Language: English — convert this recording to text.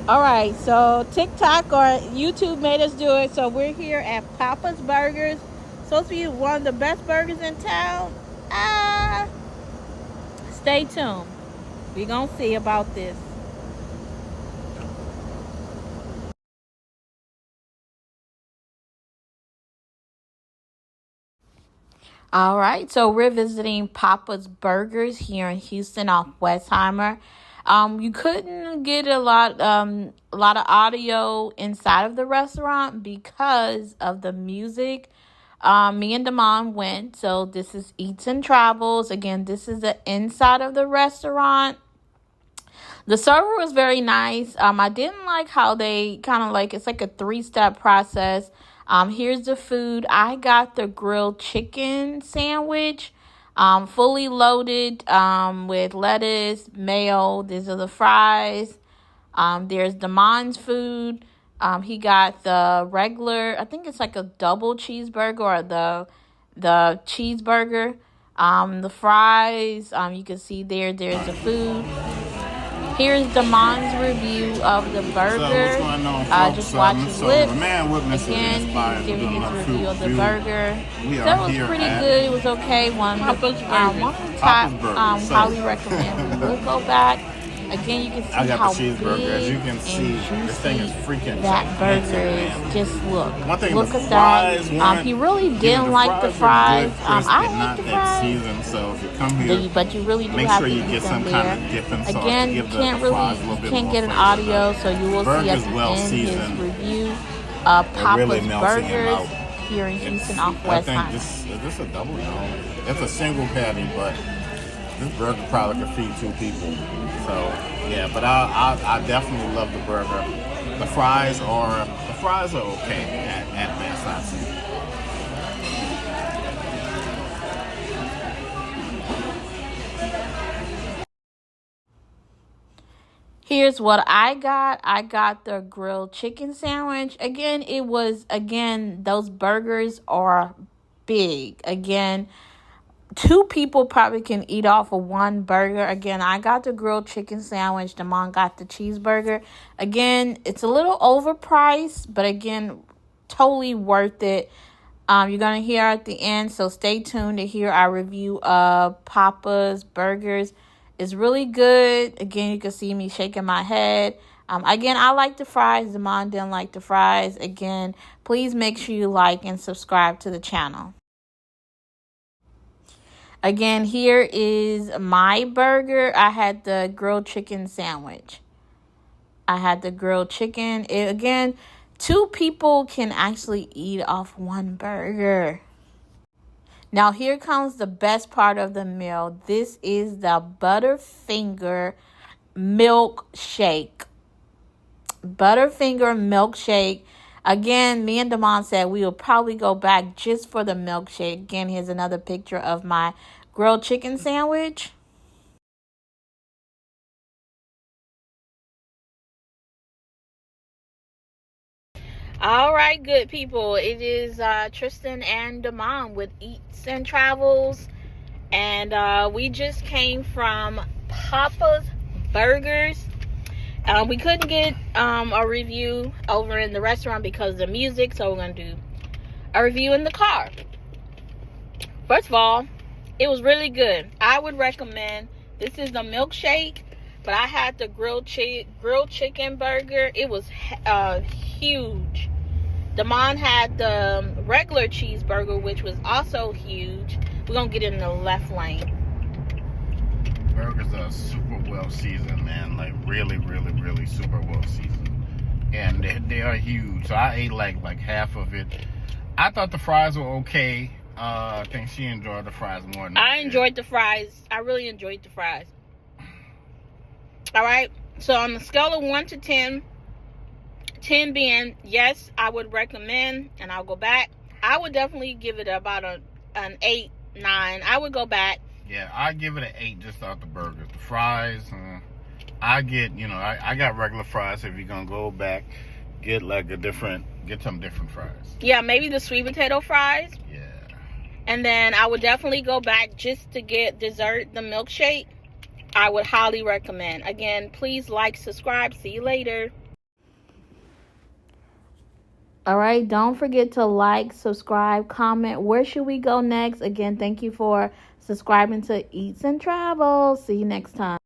All right, so TikTok or YouTube made us do it. So we're here at Pappas Burgers. Supposed to be one of the best burgers in town. Ah, stay tuned. We gonna see about this. All right, so we're visiting Papa's Burgers here in Houston off Westheimer. You couldn't get a lot of audio inside of the restaurant because of the music. Me and Damon went, so this is Eats and Travels. Again, this is the inside of the restaurant. The server was very nice. I didn't like how they kind of like it's like a three-step process. Here's the food. I got the grilled chicken sandwich, fully loaded, with lettuce, mayo. These are the fries. There's Damon's food. He got the regular, I think it's like a double cheeseburger or the cheeseburger. The fries. You can see there's the food. Here's Damon's review of the burger. Just watch his lips. Again, he's giving his review of the burger. That was pretty good. It was okay. One of the top. Highly recommend. We will go back. Again, you can see how big As you can see, this thing is freaking that burger is. Just look at that. He really didn't like the fries. I like the fries. Seasoned, so if you come here, but you really do make have sure to you eat get them some there. kind of dipping sauce. Again, you can't get an audio, so you will see at the end his review of Pappas Burgers here in Houston off Westheimer. This is a double, it's a single patty, but this burger probably could feed two people. So yeah, but I definitely love the burger. The fries are okay at best, I think. Here's what I got. I got the grilled chicken sandwich. Again, those burgers are big. Again, two people probably can eat off of one burger. Again, I got the grilled chicken sandwich. Damon got the cheeseburger. Again, it's a little overpriced, but again, totally worth it. You're going to hear at the end, so stay tuned to hear our review of Pappas Burgers. It's really good. Again, you can see me shaking my head. Again, I like the fries. Damon didn't like the fries. Again, please make sure you like and subscribe to the channel. Again, here is my burger. I had the grilled chicken sandwich. I had the grilled chicken. Again, two people can actually eat off one burger. Now, here comes the best part of the meal. This is the Butterfinger milkshake. Butterfinger milkshake. Again, me and Damon said we will probably go back just for the milkshake. Again, here's another picture of my grilled chicken sandwich. All right, good people. It is Tristan and Damon with Eats and Travels. And we just came from Pappas Burgers. We couldn't get a review over in the restaurant because of the music, so we're going to do a review in the car. First of all, it was really good. I would recommend, this is the milkshake, but I had the grilled chicken burger. It was huge. Damon had the regular cheeseburger, which was also huge. We're going to get in the left lane. Burgers are super well seasoned, man. Like really, really, really super well seasoned. And they are huge. So I ate like half of it. I thought the fries were okay. I think she enjoyed the fries more than I enjoyed the fries. I really enjoyed the fries. All right. So on the scale of 1 to 10, 10 being yes, I would recommend, and I'll go back. I would definitely give it about an 8, 9. I would go back. Yeah, I give it an 8 just off the burgers. The fries, I get, I got regular fries. If you're gonna go back, get some different fries. Yeah, maybe the sweet potato fries. Yeah. And then I would definitely go back just to get dessert, the milkshake. I would highly recommend. Again, please like, subscribe. See you later. All right, don't forget to like, subscribe, comment. Where should we go next? Again, thank you for subscribing to Eats and Travel. See you next time.